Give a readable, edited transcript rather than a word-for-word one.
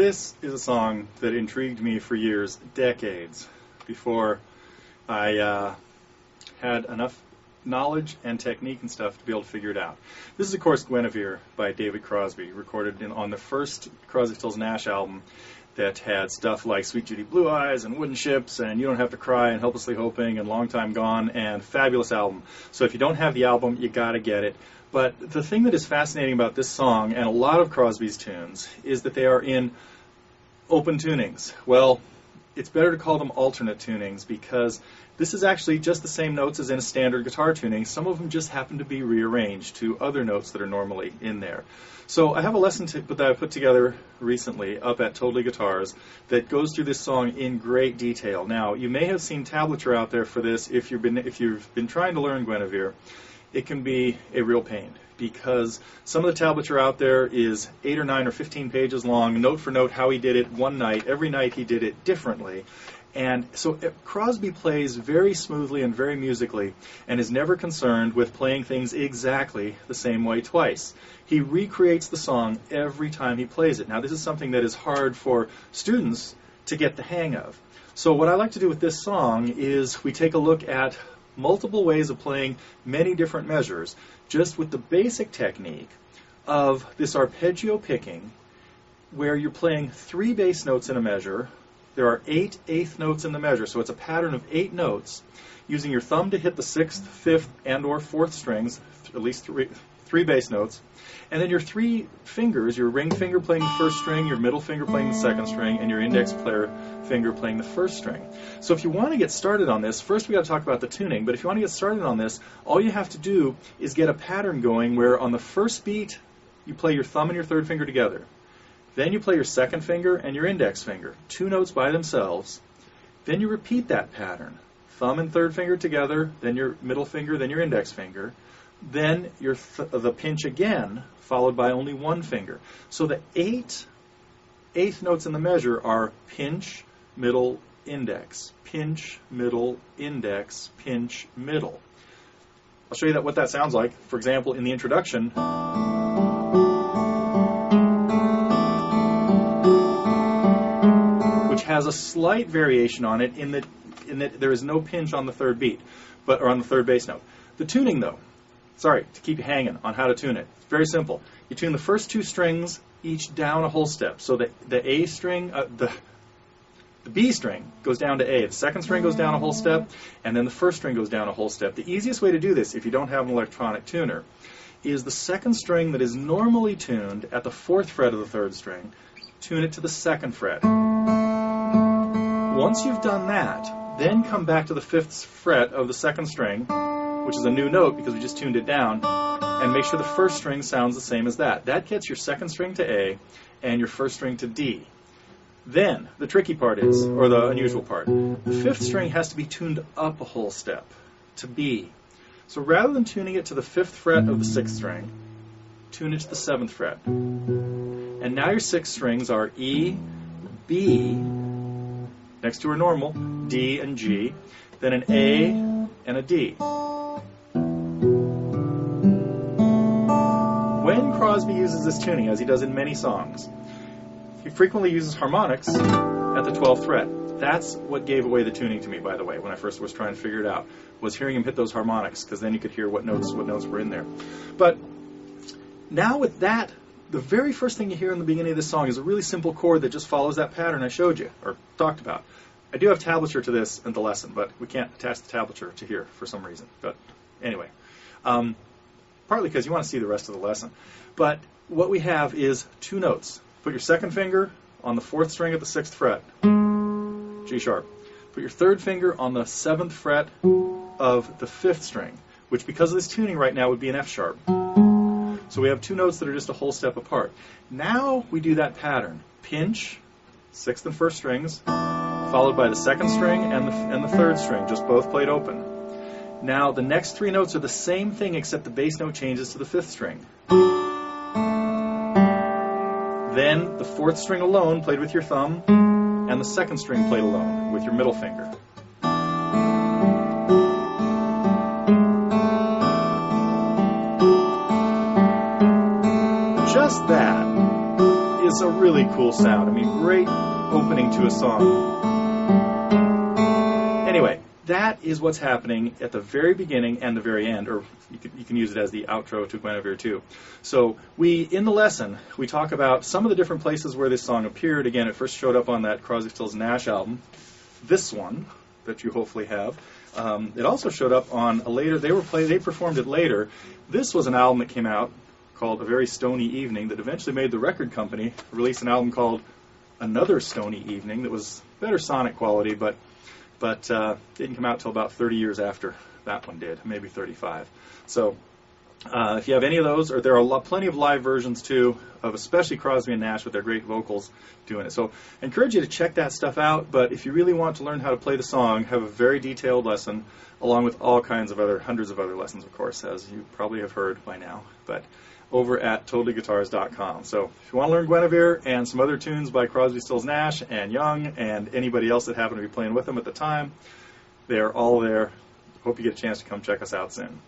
This is a song that intrigued me for years, decades, before I had enough knowledge and technique and stuff to be able to figure it out. This is, of course, Guinevere by David Crosby, recorded on the first Crosby, Stills, Nash album that had stuff like Sweet Judy Blue Eyes and Wooden Ships and You Don't Have to Cry and Helplessly Hoping and Long Time Gone, and fabulous album. So if you don't have the album, you got to get it. But the thing that is fascinating about this song and a lot of Crosby's tunes is that they are in open tunings. Well, it's better to call them alternate tunings because this is actually just the same notes as in a standard guitar tuning. Some of them just happen to be rearranged to other notes that are normally in there. So I have a lesson that I put together recently up at TotallyGuitars that goes through this song in great detail. Now, you may have seen Tablature out there for this if you've been trying to learn Guinevere. It can be a real pain because some of the tablature out there is 8 or 9 or 15 pages long, note for note how he did it one night. Every night he did it differently. And so Crosby plays very smoothly and very musically and is never concerned with playing things exactly the same way twice. He recreates the song every time he plays it. Now, this is something that is hard for students to get the hang of. So what I like to do with this song is we take a look at multiple ways of playing many different measures, just with the basic technique of this arpeggio picking, where you're playing 3 bass notes in a measure. There are 8 eighth notes in the measure, so it's a pattern of 8 notes, using your thumb to hit the 6th, 5th, and or 4th strings, at least 3 bass notes, and then your 3 fingers, your ring finger playing the 1st string, your middle finger playing the 2nd string, and your index finger playing the 1st string. So if you want to get started on this, first we got to talk about the tuning, but if you want to get started on this, all you have to do is get a pattern going where on the first beat you play your thumb and your 3rd finger together. Then you play your 2nd finger and your index finger, 2 notes by themselves. Then you repeat that pattern, thumb and 3rd finger together, then your middle finger, then your index finger. Then the pinch again, followed by only 1 finger. So the 8 eighth notes in the measure are pinch, middle, index, pinch, middle, index, pinch, middle. I'll show you what that sounds like. For example, in the introduction, which has a slight variation on it in that there is no pinch on the 3rd beat, or on the 3rd bass note. The tuning, though, sorry to keep you hanging on how to tune it. It's very simple. You tune the first 2 strings each down a whole step. So the A string, the B string goes down to A. The 2nd string goes down a whole step, and then the 1st string goes down a whole step. The easiest way to do this, if you don't have an electronic tuner, is the 2nd string that is normally tuned at the 4th fret of the 3rd string, tune it to the 2nd fret. Once you've done that, then come back to the 5th fret of the 2nd string, which is a new note because we just tuned it down, and make sure the 1st string sounds the same as that. That gets your 2nd string to A and your 1st string to D. Then, the tricky part is, or the unusual part, the 5th string has to be tuned up a whole step to B. So rather than tuning it to the 5th fret of the 6th string, tune it to the 7th fret. And now your 6 strings are E, B, next to our normal, D and G, then an A and a D. When Crosby uses this tuning, as he does in many songs, he frequently uses harmonics at the 12th fret. That's what gave away the tuning to me, by the way, when I first was trying to figure it out, was hearing him hit those harmonics, because then you could hear what notes were in there. But now with that, the very first thing you hear in the beginning of this song is a really simple chord that just follows that pattern I showed you, or talked about. I do have tablature to this in the lesson, but we can't attach the tablature to here for some reason. But anyway, partly because you want to see the rest of the lesson. But what we have is 2 notes. Put your 2nd finger on the 4th string at the 6th fret, G sharp. Put your 3rd finger on the 7th fret of the 5th string, which because of this tuning right now would be an F sharp. So we have 2 notes that are just a whole step apart. Now we do that pattern. Pinch, 6th and 1st strings, followed by the 2nd string and the 3rd string, just both played open. Now the next 3 notes are the same thing except the bass note changes to the 5th string. Then the 4th string alone played with your thumb, and the 2nd string played alone with your middle finger. Just that is is a really cool sound. I mean, great opening to a song. Anyway, that is what's happening at the very beginning and the very end, or you can use it as the outro to Guinevere too. So in the lesson, we talk about some of the different places where this song appeared. Again, it first showed up on that Crosby, Stills, Nash album, this one that you hopefully have. It also showed up on a later. They performed it later. This was an album that came out called A Very Stony Evening that eventually made the record company release an album called Another Stony Evening that was better sonic quality, but didn't come out till about 30 years after that one did, maybe 35. So if you have any of those, or there are plenty of live versions too, of especially Crosby and Nash with their great vocals doing it. So I encourage you to check that stuff out, but if you really want to learn how to play the song, have a very detailed lesson, along with all kinds of hundreds of other lessons, of course, as you probably have heard by now, but over at TotallyGuitars.com. So if you want to learn Guinevere and some other tunes by Crosby, Stills, Nash, and Young, and anybody else that happened to be playing with them at the time, they're all there. Hope you get a chance to come check us out soon.